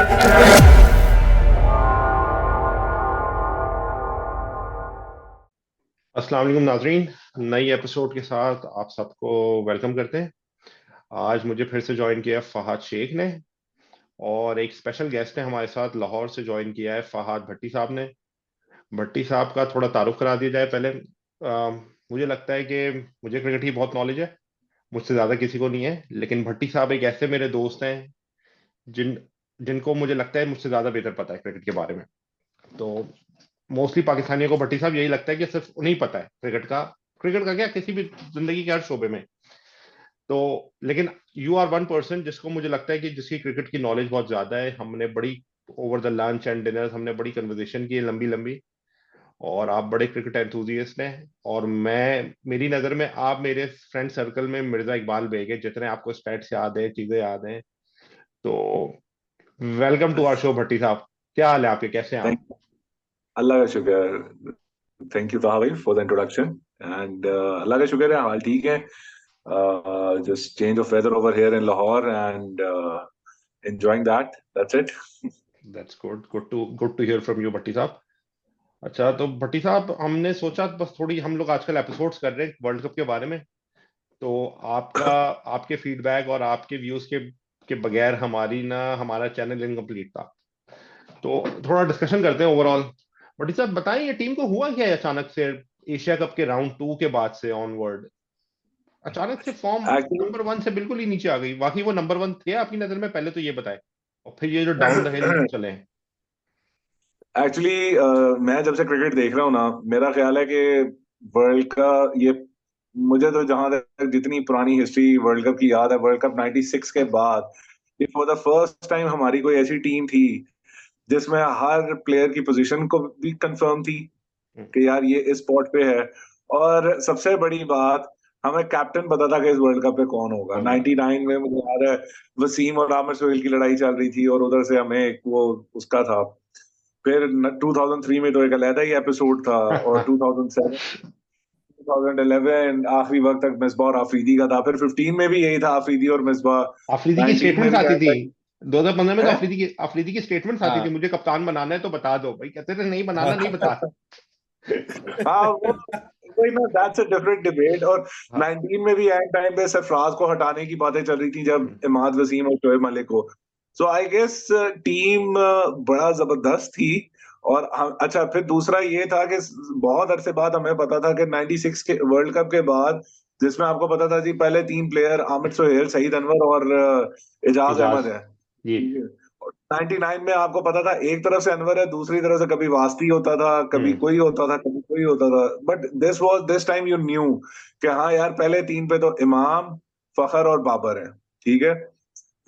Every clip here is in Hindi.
अस्सलाम वालेकुम नाजरीन। नई एपिसोड के साथ आप सबको वेलकम करते हैं। आज मुझे फिर से ज्वाइन किया है फहद शेख ने, और एक स्पेशल गेस्ट ने हमारे साथ लाहौर से ज्वाइन किया है फहद भट्टी साहब ने। भट्टी साहब का थोड़ा तारुफ करा दिया जाए पहले। मुझे लगता है कि मुझे क्रिकेट की बहुत नॉलेज है, मुझसे ज़्यादा किसी को नहीं है, लेकिन भट्टी साहब एक ऐसे मेरे दोस्त हैं जिन जिनको मुझे लगता है मुझसे ज़्यादा बेहतर पता है क्रिकेट के बारे में। तो मोस्टली पाकिस्तानियों को भट्टी साहब यही लगता है कि सिर्फ उन्हें ही पता है क्रिकेट का क्या, किसी भी जिंदगी के हर शोबे में। तो लेकिन यू आर वन पर्सन जिसको मुझे लगता है कि जिसकी क्रिकेट की नॉलेज बहुत ज्यादा है। हमने बड़ी over the lunch and dinner हमने बड़ी कन्वर्सेशन की है, लंबी लंबी। और आप बड़े क्रिकेट एंथुजियस्ट हैं, और मैं मेरी नज़र में आप मेरे फ्रेंड सर्कल में मिर्जा इकबाल बेग है, जितने आपको स्टैट्स याद है, चीजें याद हैं। तो वेलकम टू आवर शो भट्टी साहब। क्या हाल है आपके, कैसे हैं आप? थैंक अल्लाह का शुक्र। थैंक यू ताहा भाई for the introduction. And Allah का शुक्र है, हाल ठीक है। Just change of weather over here in Lahore and enjoying that's it. That's good to hear from you Bhatti साहब। अच्छा, तो भट्टी साहब हमने सोचा बस थोड़ी, हम लोग आजकल एपिसोड्स कर रहे हैं वर्ल्ड कप के बारे में। तो आपका आपके फीडबैक और आपके व्यूज के बगैर हमारा चैनल इनकम्प्लीट था। तो थोड़ा डिस्कशन करते हैं ओवरऑल। भट्टी साहब बताएं, ये टीम को हुआ क्या है अचानक से? एशिया कप के राउंड 2 के बाद से ऑनवर्ड अचानक से फॉर्म एक्चुअली नंबर 1 से बिल्कुल ही नीचे आ गई। बाकी वो नंबर 1 थे आपकी नजर में, पहले तो ये बताएं, और फिर ये जो डाउन द हिल चले हैं। एक्चुअली मैं जब से क्रिकेट देख रहा हूँ ना, मेरा ख्याल है कि वर्ल्ड का ये, मुझे तो जहां तक जितनी पुरानी हिस्ट्री वर्ल्ड कप की याद है, वर्ल्ड कप 96 के बाद ये फॉर द फर्स्ट टाइम हमारी कोई ऐसी टीम थी जिसमें हर प्लेयर की पोजीशन को भी कंफर्म थी हम्म, कि यार ये इस स्पॉट पे है। और सबसे बड़ी बात, हमें कैप्टन पता था कि इस वर्ल्ड कप पे कौन होगा। कौन होगा? 99 में मुझे याद है वसीम और आमिर सोहेल की लड़ाई चल रही थी, और उधर से हमें वो उसका था। फिर 2003 में तो एक अलग ही एपिसोड था, और 2007 2011 आखिरी वक्त तक मिसबा और आफरीदी का था। फिर 15 में भी यही था, आफरीदी और मिसबा। अफरीदी की 19 में स्टेटमेंट्स भी आती थी। ऐसा ही 2015 में तो है। अफरीदी की स्टेटमेंट्स आती थी, हाँ मुझे कप्तान बनाना है तो बता दो भाई, कहते थे नहीं बनाना नहीं बता। हाँ वो वही ना, दैट्स अ डिफरेंट डिबेट। और हाँ। 19 में भी एंड टाइम पे सरफराज को हटाने की बातें चल रही थी, जब हम्म, इमाद वसीम और शोएब मलिक को। सो आई गेस टीम बड़ा जबरदस्त थी। और अच्छा, फिर दूसरा ये था कि बहुत अरसे बाद हमें पता था कि 96 के वर्ल्ड कप के बाद, जिसमें आपको पता था जी, पहले तीन प्लेयर आमिर सोहेल, सईद अनवर और एजाज एजाज अहमद है। जी। 99 में आपको पता था एक तरफ से अनवर है, दूसरी तरफ से कभी वास्ती होता था, कभी हम्म। कोई होता था, कभी कोई होता था। But this time you new कि हाँ यार, पहले तीन पे तो इमाम, फखर और बाबर है। ठीक है,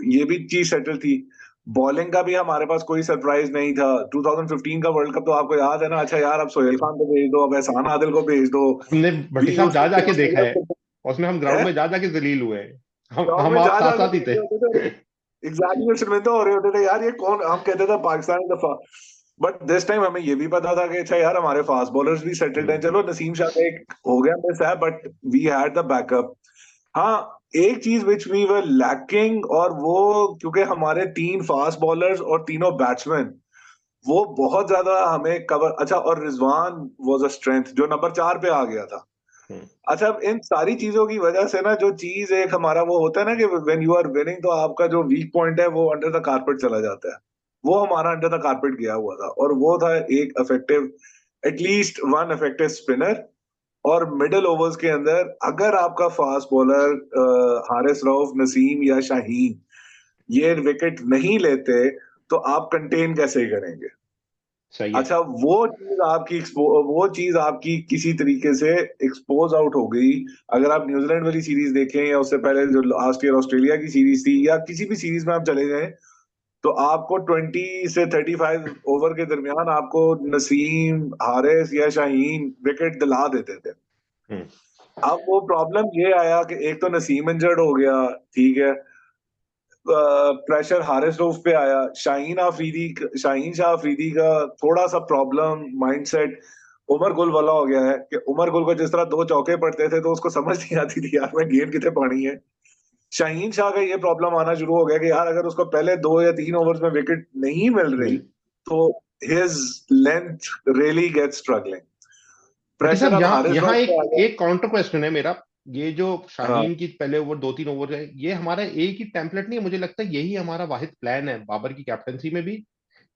ये भी चीज सेटल थी। बॉलिंग का भी हमारे पास कोई सरप्राइज नहीं था। 2015 का वर्ल्ड कप तो आपको याद है ना। अच्छा यार, अब सोहेल खान को भेज दो, अब एहसान आदिल को भेज दो। हमने भट्टी वी साहब यूज्ड जा टू जाके देखा है, से और उसमें हम ग्राउंड है, में जा जाके जलील हुए हैं। ग्राउंड हम में आप जा साथ जा साथ के ही थे। देखे होते थे। एग्जैक्टली, शर्मिंदा हो रहे होते थे यार, ये कौन, हम कहते थे पाकिस्तानी दफा। बट दिस टाइम हमें ये भी पता था कि अच्छा यार, हमारे फास्ट बॉलर्स भी सेटल्ड हैं। हम्म, चलो नसीम शाह का एक हो गया मिस है, but we had the backup. हाँ, एक चीज विच वी वर लैकिंग, और वो क्योंकि हमारे तीन फास्ट बॉलर्स और तीनों बैट्समैन, वो बहुत ज्यादा हमें कवर। अच्छा, और रिजवान वाज अ स्ट्रेंथ जो नंबर 4 पे आ गया था। हम्म, अच्छा, अब इन सारी चीजों की वजह से ना, जो चीज एक हमारा वो होता है ना कि व्हेन यू आर विनिंग, तो आपका जो वीक पॉइंट है वो अंडर द कारपेट चला जाता है। वो हमारा अंडर द कारपेट गया हुआ था, और वो था एक effective, at least one effective spinner. और मिडिल ओवर्स के अंदर अगर आपका फास्ट बॉलर हारिस रऊफ, नसीम या शाहीन ये विकेट नहीं लेते, तो आप कंटेन कैसे करेंगे? सही है। अच्छा, वो चीज आपकी किसी तरीके से एक्सपोज आउट हो गई। अगर आप न्यूजीलैंड वाली सीरीज देखें, या उससे पहले जो लास्ट ईयर ऑस्ट्रेलिया की सीरीज थी, या किसी भी सीरीज में आप चले जाएं, तो आपको 20 से 35 ओवर के दरमियान आपको नसीम, हारिस या शाहीन विकेट दिला देते थे। हम्म, अब वो प्रॉब्लम ये आया कि एक तो नसीम इंजर्ड हो गया, ठीक है, प्रेशर हारिस रऊफ पे आया। शाहीन शाह अफरीदी का थोड़ा सा प्रॉब्लम माइंडसेट उमर गुल वाला हो गया है, कि उमर गुल को जिस तरह दो चौके पड़ते थे तो उसको समझ नहीं आती थी यार, मैं गेंद कितने पानी है। शाहीन शाह का ये प्रॉब्लम आना शुरू हो गया कि यार अगर उसको पहले 2 या 3 ओवर्स में विकेट नहीं मिल रही मिल तो his length really get struggling. Bhatti pressure साहब, अब यहाँ हारिस यहाँ राउफ पे आ एक गया। एक काउंटर क्वेश्चन है मेरा। ये जो हाँ शाहीन की पहले ओवर 2-3 ओवर है, ये हमारा एक ही टेम्पलेट नहीं है? मुझे लगता है यही हमारा वाहिद प्लान है बाबर की कैप्टनसी में भी,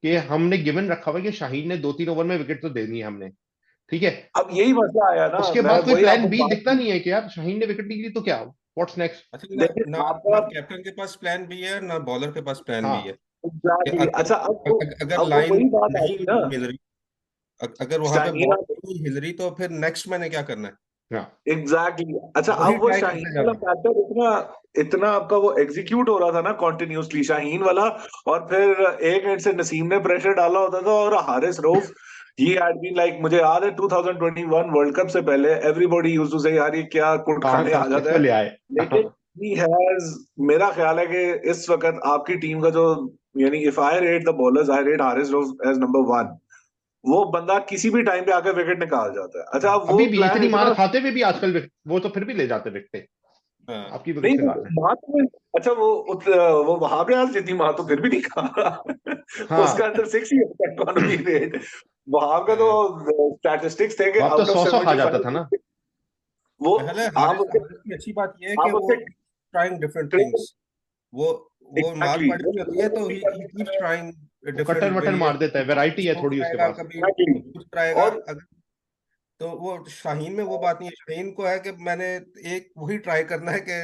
कि हमने गिवन रखा हुआ है कि शाहीन ने 2-3 ओवर में विकेट तो देनी है हमने। ठीक है। अब यही मसला आया ना, उसके मैं बाद कोई वही प्लान आपको बी बात दिखता नहीं है कि यार शाहीन ने विकेट नहीं ली तो क्या, व्हाट्स नेक्स्ट? अच्छा, ना देखिए ना ना आपका। कैप्टन के पास प्लान भी है ना बॉलर के पास प्लान भी है। हाँ। कि एग्जैक्टली अगर अच्छा अगर अब वो लाइन वही बात नहीं आती ना। मिल रही, अगर वहां पे शाहीन बॉल नहीं हिल रही, तो फिर नेक्स्ट मैंने क्या करना है? हाँ। एग्जैक्टली अच्छा वही अब वो ट्राई शाहीन करते वाला जाना। फैक्टर इतना इतना आपका वो एग्जीक्यूट हो रहा था ना कॉन्टिन्यूसली शाहीन वाला। और फिर एक एंड से नसीम ने प्रेशर डाला होता था और Haris Rauf he had been like, मुझे याद है 2021 वर्ल्ड कप से पहले एवरीबॉडी यूज्ड टू से यार ये क्या कुट कहाँ खाने कहाँ आ जाता किसको है। ले आए? लेकिन ही हैज, मेरा ख्याल है कि इस वक्त आपकी टीम का जो, यानी if I rate the bowlers I rate Haris Rauf as number 1। वो बंदा किसी भी टाइम पे आकर विकेट निकाल जाता है। अच्छा अब वो अभी भी प्लान इतनी मार इतना। खाते हुए भी आजकल वो तो फिर भी ले जाते विकेट, हाँ। आपकी विकेट नहीं से वो बात है। वहां तो अच्छा वो वहां पे आज जितनी मार तो फिर भी नहीं खा उसका हाँ। अंदर 6 ही होता है इकोनॉमी रेट। वहां का तो हाँ। स्टैटिस्टिक्स थे कि वो अब तो आउट ऑफ 100-100 खा जाता था 75 ना। वो पहले आप हारिस उसके हारिस की अच्छी बात यह है कि आप वो उसके ट्राइंग डिफरेंट थिंग्स। वो वो मार एग्जैक्टली पड़ी होती है तो he keeps trying exactly different वो कटर वटर मार वेरिएशन। देता है, वैरायटी है स्ट्रोक थोड़ी उसके कराएगा पास। कभी, कुछ कराएगा और अगर। तो वो शाहीन में वो बात नहीं है। शाहीन को है कि मैंने एक वही ट्राई करना है कि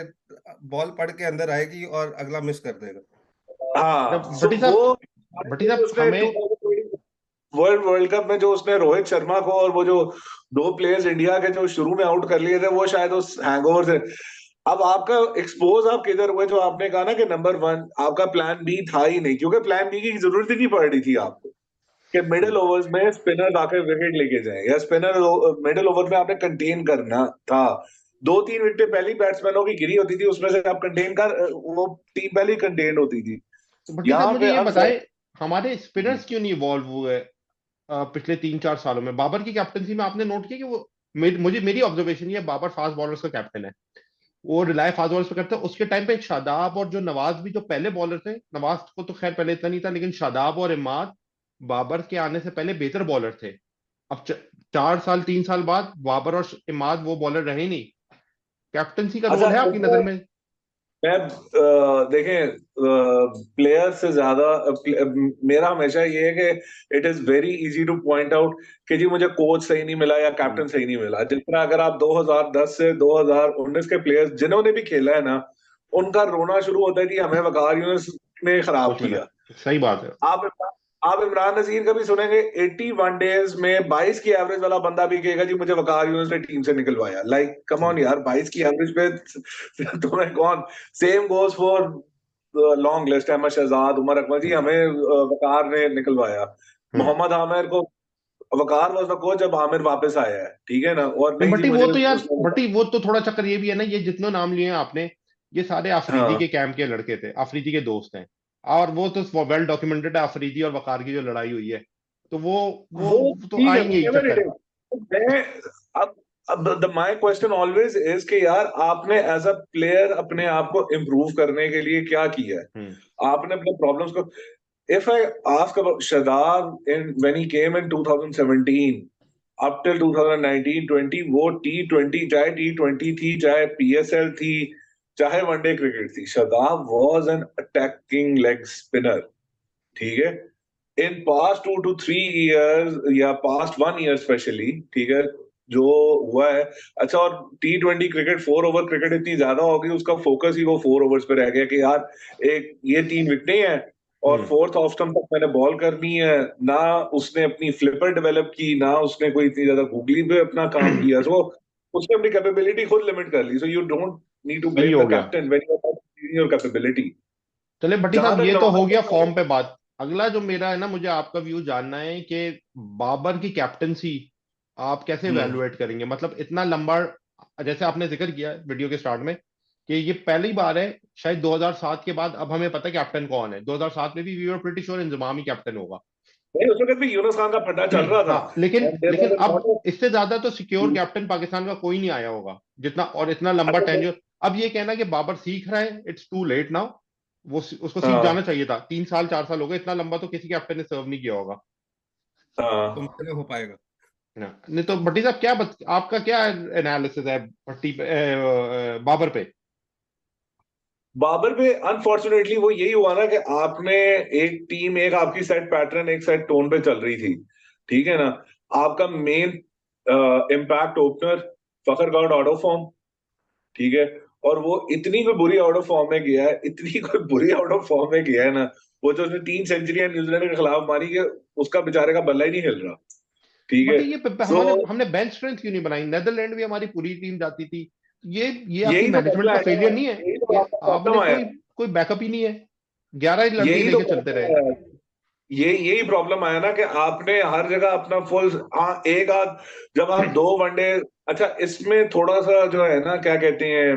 बॉल पड़ के अंदर आएगी और अगला मिस कर देगा। हाँ जब सो वो भट्टी साहब उसने हमें। 2020 वर्ल्ड वर्ल्ड कप में जो उसने रोहित शर्मा को और वो जो 2 प्लेयर्स इंडिया के जो शुरू में आउट कर लिए थे वो शायद उस हैंगओवर से। अब आपका एक्सपोज आप किधर हुए, जो आपने कहा ना कि नंबर 1 आपका प्लान बी था ही नहीं, क्योंकि प्लान बी की जरूरत ही नहीं पड़ रही थी आपको कि मिडिल ओवर्स में स्पिनर आकर विकेट लेके जाए, या स्पिनर मिडिल ओवर में आपने कंटेन करना था। 2-3 विकेटें पहली बैट्समैनों की गिरी होती थी, उसमें से आप कंटेन कर, वो टीम पहले ही कंटेन होती थी। तो भट्टी साहब यहाँ मुझे पे ये अब बताए, हमारे स्पिनर्स क्यों नहीं इवॉल्व हुए पिछले 3-4 सालों में? बाबर की कैप्टनसी में आपने नोट किया कि वो, मेरी ऑब्जर्वेशन ये है, बाबर फास्ट बॉलर्स का कैप्टन है, वो रिलाय फास्ट बॉलर्स पे करते हैं। उसके टाइम पे एक शादाब और जो नवाज भी जो पहले बॉलर थे, नवाज को तो खैर पहले इतना नहीं था, लेकिन शादाब और इमाद बाबर के आने से पहले बेहतर बॉलर थे। अब 4 साल 3 साल बाद बाबर और इमाद वो बॉलर रहे नहीं। कैप्टनसी का अच्छा रोल है आपकी नजर में? मैं देखें प्लेयर से ज्यादा मेरा हमेशा ये है कि it is very easy two point out कि जी मुझे कोच सही नहीं मिला या हम्म। कैप्टन सही नहीं मिला। जिस तरह अगर आप 2010 से 2019 के प्लेयर्स जिन्होंने भी खेला है ना, उनका रोना शुरू होता है कि हमें वकार यूनुस ने खराब कोच मिला किया। है, सही बात है। आप आप इमरान नजीर का भी सुनेंगे 81 डेज में 22 की एवरेज वाला बंदा भी कहेगा जी मुझे वकार यूनुस ने टीम से निकलवाया। लाइक कम ऑन यार, 22 की एवरेज पे तुम्हें कौन। Same goes for long list, Ahmad Shahzad, Umar Akmal ji, hmm. हमें वकार ने निकलवाया। हम्म। मोहम्मद आमिर को वकार वॉज द कोच जब आमिर वापस आया है, ठीक है ना, और नहीं नहीं जी बटी, वो मुझे तो यार उसने। बटी, वो तो थोड़ा चक्कर ये भी है ना, ये जितने नाम लिए हैं आपने, ये सारे अफरीदी हाँ के कैंप के लड़के थे, अफरीदी के दोस्त हैं। और वो तो वेल डॉक्यूमेंटेड है, अफरीदी और वकार की जो लड़ाई हुई है, तो वो वो तो ठीक है, आएंगे ही whatever it चक्कर। is। मैं अब the my question always is कि यार आपने एज अ प्लेयर अपने आप को इम्प्रूव करने के लिए क्या किया है। हम्म। आपने अपने प्रॉब्लम्स को, if I ask about Shadab in when he came in 2017 up till 2019-20, वो T20 चाहे T20 थी, चाहे PSL थी, चाहे वनडे क्रिकेट थी, Shadab was an attacking leg spinner. ठीक है, इन पास्ट 2 to 3 years या पास्ट 1 year स्पेशली, ठीक है, जो हुआ है। अच्छा, और T20 क्रिकेट 4 ओवर क्रिकेट इतनी ज्यादा हो गई, उसका फोकस ही वो 4 ओवर्स पे रह गया कि यार एक ये 3 विकेटें हैं और हम्म। फोर्थ ऑफ स्टंप तक मैंने बॉल करनी है। ना उसने अपनी फ्लिपर डेवलप की, ना उसने कोई इतनी ज्यादा गूगली पे अपना काम किया। सो उसने अपनी कैपेबिलिटी खुद लिमिट कर ली। So you don't need to सही ब्लेम हो द गया। Captain when you are your capability. चले भट्टी जहां साहब, तक ये तो हो नवाज गया फॉर्म पे बात। अगला जो मेरा है ना, मुझे आपका व्यू जानना है कि बाबर की कैप्टनसी आप कैसे हम्म वैल्यूएट करेंगे? मतलब इतना लंबा, जैसे आपने जिक्र किया वीडियो के स्टार्ट में, कि ये पहली बार है शायद 2007 के बाद, अब हमें पता है कैप्टन कौन है। 2007 में भी we were pretty sure Inzamam ही कैप्टन होगा। नहीं, उस वक्त भी यूनुस खान का फड्डा चल रहा था। हाँ, लेकिन And there लेकिन was a अब lot of- इससे ज्यादा तो सिक्योर कैप्टन पाकिस्तान का कोई नहीं आया होगा जितना, और इतना लंबा अच्छा टेन्योर। अब ये कहना कि बाबर सीख रहा है, इट्स टू लेट नाउ। उसको सीख हाँ जाना चाहिए था, 3 साल 4 साल हो गए, इतना लंबा तो किसी कैप्टन ने सर्व नहीं किया होगा तो हाँ। मुझे हो पाएगा। ना। नहीं तो भट्टी साहब आपका क्या एनालिसिस है भट्टी पे, बाबर पे? बाबर पे अनफॉर्चुनेटली वो यही हुआ ना कि आपने एक टीम, एक आपकी सेट पैटर्न, एक सेट टोन पे चल रही थी, ठीक है ना। आपका main impact opener Fakhar God out of form, ठीक है। और वो इतनी कोई बुरी आउट ऑफ फॉर्म में गया है, इतनी कोई बुरी आउट ऑफ फॉर्म में गया है ना, वो जो उसने 3 सेंचुरी न्यूजीलैंड के खिलाफ मारी कि उसका बेचारे का बल्ला ही नहीं हिल रहा, ठीक बट है। ये सो हमने हमने बेंच स्ट्रेंथ क्यों नहीं बनाई? नेदरलैंड भी हमारी पूरी टीम जाती थी। ये आपकी यही तो मैनेजमेंट मसला का है फेलियर ना, नहीं है यही तो कि आपका आपने प्रॉब्लम आया, कोई कोई बैकअप ही नहीं है, 11 ही लड़के यही तो लेके चलते रहे। प्रॉब्लम आया, यही प्रॉब्लम आया ना कि आपने हर जगह अपना फुल, हाँ एक आध, जब आप 2 वनडे, अच्छा इसमें थोड़ा सा जो है ना क्या कहते हैं,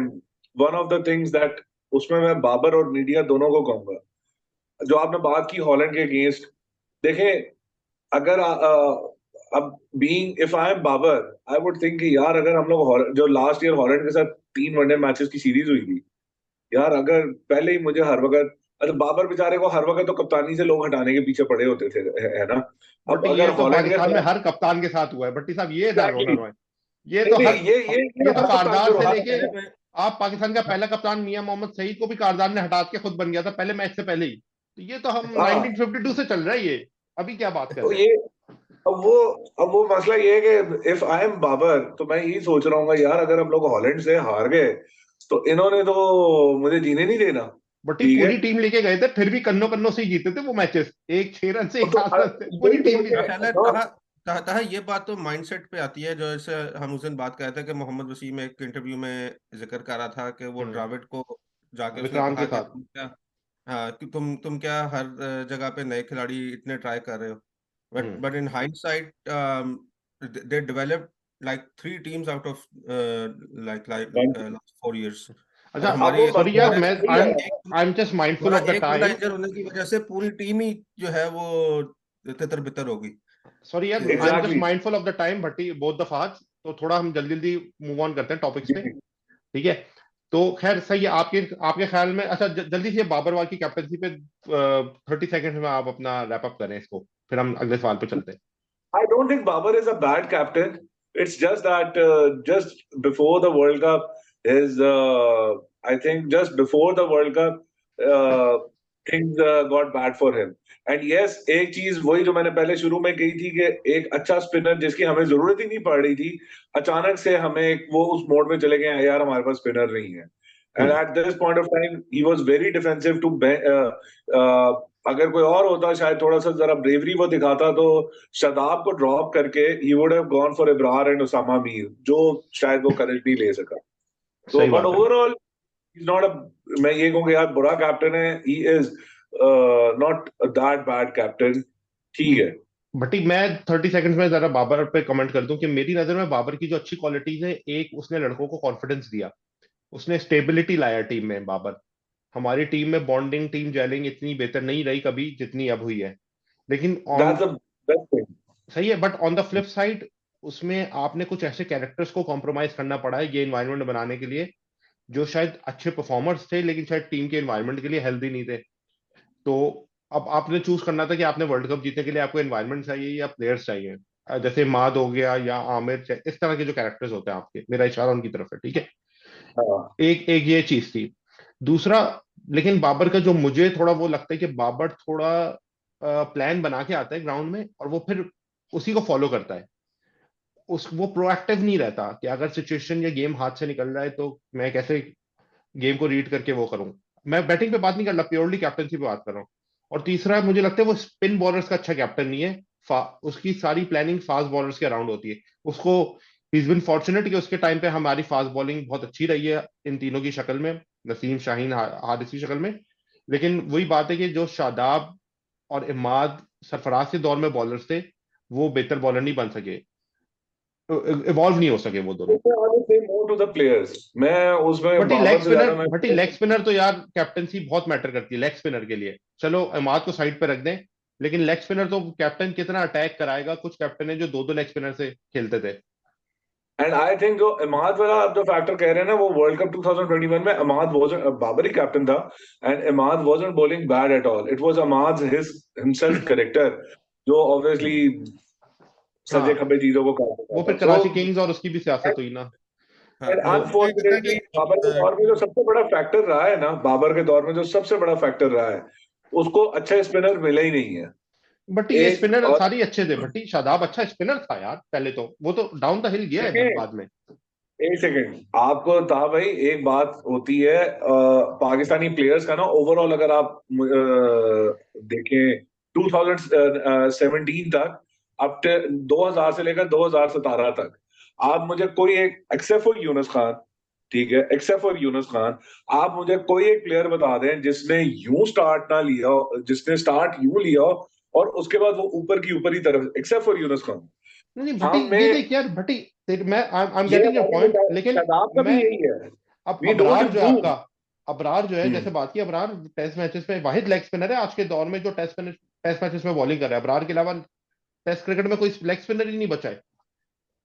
one of the things that, उसमें मैं बाबर और मीडिया दोनों को कहूंगा, जो आपने बात की हॉलैंड के अगेंस्ट, देखें, अगर अब being if I am Babar, I would think कि यार अगर हम लोग जो लास्ट ईयर हॉलैंड के साथ 3 वनडे मैचेस की सीरीज हुई थी, यार अगर पहले ही मुझे हर वक्त, अच्छा बाबर बेचारे को हर वक्त तो कप्तानी से लोग हटाने के पीछे पड़े होते थे, है ना। बट अब ये अगर तो हॉलैंड के पाकिस्तान में साथ हर कप्तान के साथ हुआ है भट्टी साहब, ये ना रोना एग्जैक्टली, रोए। ये तो नहीं हर नहीं, ये ये तो हर कप्तान कारदार को से रहा लेके, है। आप पाकिस्तान का पहला कप्तान मियां मोहम्मद सईद को भी कारदार ने हटा के खुद बन गया था पहले मैच से पहले ही। तो ये तो हम हाँ 1952 से चल रहा है ये, अभी क्या बात कर तो रहे हैं? ये, अब वो अब वो मसला ये है कि इफ आई एम बाबर, तो मैं यही सोच रहा हूँ यार अगर हम लोग हॉलैंड से हार गए तो इन्होंने तो मुझे जीने नहीं देना, बट ये ठीक है। पूरी टीम लेके गए थे, फिर भी कन्नो कन्नो से ही जीते थे वो मैचेस, एक 6 रन से, एक तो 7 रन से, पूरी यही तो टीम मुझे भी। मेरा ख्याल है नॉट, कहा कहता है, ये बात तो माइंडसेट पे आती है। जो जैसे हम उस दिन बात कर रहे थे कि मोहम्मद वसीम एक इंटरव्यू में जिक्र कर रहा था कि वो हम्म। ड्राविड को जाके उसने विक्रांत कहा के कि साथ। तुम क्या, हाँ कि तुम क्या हर जगह पे नए खिलाड़ी इतने ट्राई कर रहे हो। But hmm. But in hindsight they developed like 3 teams out of like last 4 years. अच्छा, और अब हमारी वो एक सॉरी मसला यार, बंदा मैं वही आई है। Am I am just mindful हमारा ऑफ द एक बंदा टाइम। इंजर होने की वजह से पूरी टीम ही जो है वो तितर बितर होगी। सॉरी यार, आई am just exactly, mindful of the time Bhatti, both the fast, तो थोड़ा हम जल्दी जल्दी मूव ऑन करते हैं टॉपिक्स पे। ठीक है। तो खैर सही है, आपके आपके ख्याल में, अच्छा जल्दी से बाबरवाल की कैप्टनसी पे 30 सेकंड में आप अपना रैप अप करें इसको, फिर हम अगले सवाल पे चलते हैं। I don't think Babar is a bad captain. It's just that just before the World Cup, his I think just before the World Cup, uh, things got bad for him. And yes, एक चीज वही जो मैंने पहले शुरू में कही थी कि एक अच्छा स्पिनर जिसकी हमें जरूरत ही नहीं पड़ रही थी, अचानक से हमें वो उस मोड में चले गए, यार हमारे पास स्पिनर नहीं है। And hmm. At this point of time he was very defensive too, अगर कोई और होता शायद थोड़ा सा जरा ब्रेवरी वो दिखाता तो शादाब को ड्रॉप करके he would have gone for Ibrar and Usama Mir, जो शायद वो करेक्ट नहीं ले सका। तो सही बट बात है। ओवरऑल इज नॉट अ, मैं ये कहूंगा यार बुरा कैप्टन है, he is not that bad captain, ठीक है। बटी मैं 30 सेकंड्स में जरा बाबर पे कमेंट कर दूं कि मेरी नजर में बाबर की जो अच्छी क्वालिटीज है, एक उसने लड़कों को कॉन्फिडेंस दिया, उसने स्टेबिलिटी लाया टीम में। बाबर, हमारी टीम में बॉन्डिंग, टीम जेलिंग इतनी बेहतर नहीं रही कभी जितनी अब हुई है। लेकिन on, that's the best thing. सही है, but on the flip side उसमें आपने कुछ ऐसे कैरेक्टर्स को कॉम्प्रोमाइज करना पड़ा है ये इन्वायरमेंट बनाने के लिए, जो शायद अच्छे परफॉर्मर्स थे लेकिन शायद टीम के इन्वायरमेंट के लिए हेल्दी नहीं थे। तो अब आपने चूज करना था कि आपने वर्ल्ड कप जीतने के लिए आपको एनवायरनमेंट चाहिए या प्लेयर्स चाहिए। जैसे माद हो गया या आमिर, इस तरह के जो कैरेक्टर्स होते हैं आपके, मेरा इशारा उनकी तरफ है, ठीक है। हाँ एक एक ये चीज थी। दूसरा, लेकिन बाबर का जो मुझे थोड़ा वो लगता है कि बाबर थोड़ा प्लान बना के आता है ग्राउंड में और वो फिर उसी को फॉलो करता है। वो प्रोएक्टिव नहीं रहता कि अगर सिचुएशन या गेम हाथ से निकल रहा है तो मैं कैसे गेम को रीड करके वो करूं। मैं बैटिंग पे बात नहीं कर रहा, प्योरली कैप्टनसी पे बात कर रहा हूँ। और तीसरा, मुझे लगता है वो स्पिन बॉलर्स का अच्छा कैप्टन नहीं है। उसकी सारी प्लानिंग फास्ट बॉलर्स के अराउंड होती है। उसको, ही इज बिन फॉर्चुनेट कि उसके टाइम पे हमारी फास्ट बॉलिंग बहुत अच्छी रही है इन तीनों की शक्ल में, नसीम, शाहीन, हारिस की शक्ल में। लेकिन वही बात है कि जो शादाब और इमाद सरफराज के दौर में बॉलर्स थे, वो बेहतर बॉलर नहीं बन सके, इवॉल्व नहीं हो सके वो दोनों। मोर टू द प्लेयर्स, मैं उसमें बटी लेग बाबर से स्पिनर, ज्यादा मैं, बटी लेग स्पिनर तो यार कैप्टनसी बहुत मैटर करती है लेग स्पिनर के लिए। चलो इमाद को साइड पे रख दें, लेकिन लेग स्पिनर तो कैप्टन कितना अटैक कराएगा? कुछ कैप्टन है जो दो दो लेग स्पिनर से खेलते थे। एंड आई थिंक जो इमाद वाला आप जो फैक्टर कह रहे हैं ना, वो वर्ल्ड कप 2021 में इमाद वाजंट, बाबर ही कैप्टन था, and Imad wasn't bowling bad at all, it was Imad his himself character जो ऑब्वियसली सजे हाँ, खबे चीजों को करता वो था। फिर सो कराची किंग्स और उसकी भी सियासत हुई ना। हाँ, एंड मुझे लगता है अनफॉर्चुनेटली बाबर के कि दौर में जो सबसे बड़ा फैक्टर रहा है ना, बाबर के दौर में जो सबसे बड़ा फैक्टर रहा है, उसको अच्छे स्पिनर मिले ही नहीं है। भट्टी ये एक स्पिनर और सारी अच्छे थे, भट्टी शादाब अच्छा स्पिनर था यार पहले, तो वो तो डाउन द हिल गया है देखें, बाद में। एक सेकेंड आपको था भाई, एक बात होती है पाकिस्तानी प्लेयर्स का ना ओवरऑल, अगर आप देखें 2017 तक, अब 2000 से लेकर 2017 तक, आप मुझे कोई एक, एक्सेप्ट फॉर यूनुस खान, ठीक है, एक्सेप्ट फॉर यूनुस खान, आप मुझे कोई एक प्लेयर बता दें जिसने यूं स्टार्ट ना लिया हो, जिसने स्टार्ट यूं लिया हो और उसके बाद वो ऊपर की ऊपर ही तरफ, एक्सेप्ट फॉर यूनुस खान। नहीं नहीं भट्टी, ये हमें देख यार भट्टी, मैं आई एम ये गेटिंग योर हमारी पॉइंट, लेकिन शादाब का भी मैं यही है, अब वी डोंट अबरार जो है इम्प्रूव। आपका, अबरार जो है हम्म। जैसे बात की, अबरार टेस्ट मैचेस में वाहिद लेग स्पिनर है आज के दौर में जो टेस्ट मैचेस में बॉलिंग कर रहा है। अबरार के अलावा टेस्ट क्रिकेट में कोई लेग स्पिनर ही नहीं बचा है।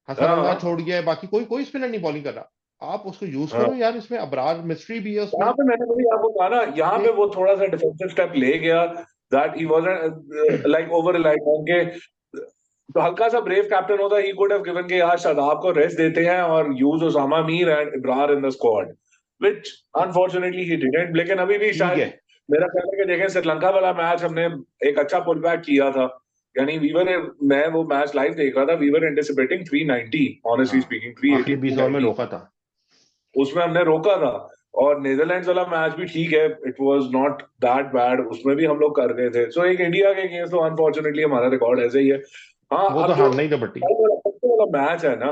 हसरंगा हाँ छोड़ गया है, बाकी कोई कोई स्पिनर नहीं बॉलिंग कर रहा। आप उसको यूज हाँ, करो यार, इसमें अबरार मिस्ट्री भी है यहाँ उसमें। पे मैंने वही आपको कहा ना, यहाँ पे एक वो थोड़ा सा डिफेंसिव स्टेप ले गया, that he wasn't like over relying on के, तो हल्का सा ब्रेव कैप्टन होता, ही कुड हैव गिवन के यार शादाब को रेस्ट देते हैं और use Usama Mir and Ibrar in the squad, which unfortunately he didn't. लेकिन अभी भी ठीक शायद है। मेरा कहना है कि देखें, श्रीलंका वाला मैच हमने एक अच्छा पुल बैक किया था, यानी मैं वो मैच लाइव देख रहा था, वी वर एंटिसिपेटिंग 390, ऑनेस्टली हाँ, स्पीकिंग आखिरी 380 20 ओवर में 390, रोका था। उसमें हमने रोका था। और नीदरलैंड्स वाला मैच भी ठीक है, it was not that bad, उसमें भी हम लोग कर गए थे। सो एक इंडिया के अगेंस्ट तो अनफॉर्चुनेटली हमारा रिकॉर्ड ऐसे ही है। हाँ, वो तो अब जो हारना ही था बट्टी। सबसे वाला मैच है ना,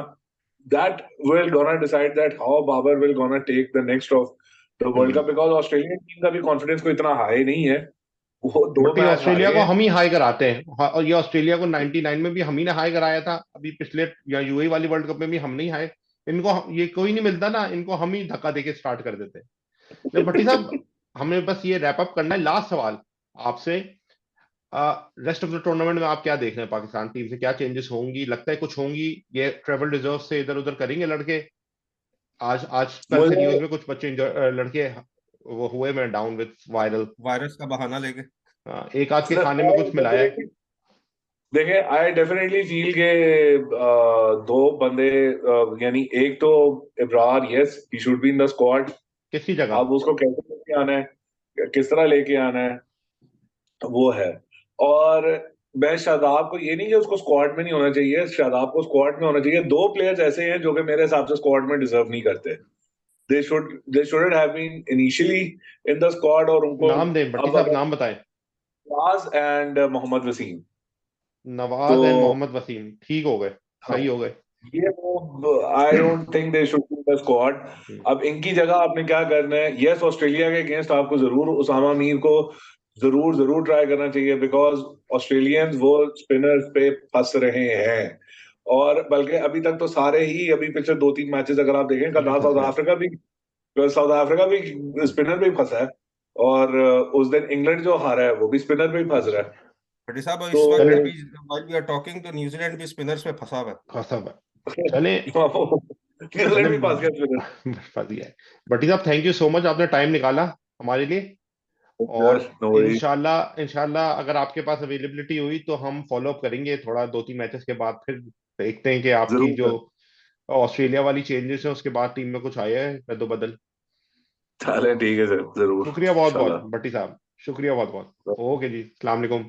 that will gonna decide that how Babar will gonna take the next of the world hmm. Cup, because Australian team का भी कॉन्फिडेंस को इतना हाई नहीं है, वो दो बट ये मैच ऑस्ट्रेलिया हारे को हैं। हम ही हाई कराते हैं, और ये ऑस्ट्रेलिया को 99 में भी हम ही ने हाई कराया था, अभी पिछले या यूएई वाली वर्ल्ड कप में भी हम नहीं हाई। इनको ये कोई नहीं मिलता ना, इनको हम ही धक्का देके स्टार्ट कर देते हैं। ले भट्टी साहब, हमें बस ये रैप अप करना है, लास्ट सवाल आपसे। रेस्ट ऑफ द टूर्नामेंट में आप क्या देख रहे हैं, पाकिस्तान टीम से क्या चेंजेस होंगी, लगता है कुछ होंगी? ये ट्रेवल रिजर्व से इधर उधर करेंगे लड़के? आज आज कल से मुझे न्यूज में कुछ बच्चे लड़के वो हुए में डाउन विथ वायरल। वायरस का बहाना लेके। एक आध के खाने में कुछ मिलाया है। देखिए, आई डेफिनेटली फील के दो बंदे, यानी एक तो Ibrar, yes he should be in the squad. किसकी जगह? अब उसको कैसे लेके आना है, किस तरह लेके आना है, वो है। और मैं शादाब को ये नहीं कि उसको स्क्वाड में नहीं होना चाहिए, शादाब को स्क्वाड में होना चाहिए। दो प्लेयर्स ऐसे हैं जो कि मेरे हिसाब से स्क्वाड में डिजर्व नहीं करते, they should have been initially in the squad, और उनको नाम दें भट्टी अब साहब, अगर नाम बताएं। नवाज एंड मोहम्मद वसीम, तो नवाज एंड मोहम्मद वसीम ठीक हो गए, हाँ, सही हो गए। ये वो I don't think they should be the squad. Hmm. अब इनकी जगह आपने क्या करना है, यस ऑस्ट्रेलिया के अगेंस्ट आपको जरूर उसामा मीर को जरूर जरूर ट्राई करना चाहिए, बिकॉज ऑस्ट्रेलियंस वो स्पिनर्स पे फंस रहे हैं। और बल्कि अभी तक तो सारे ही, अभी पिछले 2-3 मैचेस अगर आप देखें, कल ये रात फंस रहे हैं। साउथ अफ्रीका भी स्पिनर पे ही फंसा है, और उस दिन इंग्लैंड जो हारा है वो भी स्पिनर पे ही फंस फंस रहा रहे है। हैं। बटी साहब, तो इस वक्त चले, अभी व्हाइल वी आर टॉकिंग तो न्यूजीलैंड भी स्पिनर्स में फंसा हुआ है। फंसा हुआ है। चले, चले न्यूजीलैंड भी फंस गया स्पिनर। फंस गया है। भट्टी साहब थैंक यू सो मच, आपने टाइम निकाला हमारे लिए। और नो वरीज। इंशाल्लाह इंशाल्लाह अगर आपके पास अवेलेबिलिटी हुई तो हम फॉलो अप करेंगे थोड़ा, 2-3 मैचेस के बाद फिर देखते हैं कि आपकी जरूर जो सर। ऑस्ट्रेलिया वाली चेंजेस है उसके बाद टीम में कुछ आया है रद्दोबदल। चलें, ठीक है सर, जरूर शुक्रिया बहुत बहुत इंशाल्लाह। भट्टी साहब, शुक्रिया बहुत बहुत। ओके जी, अस्सलाम वालेकुम।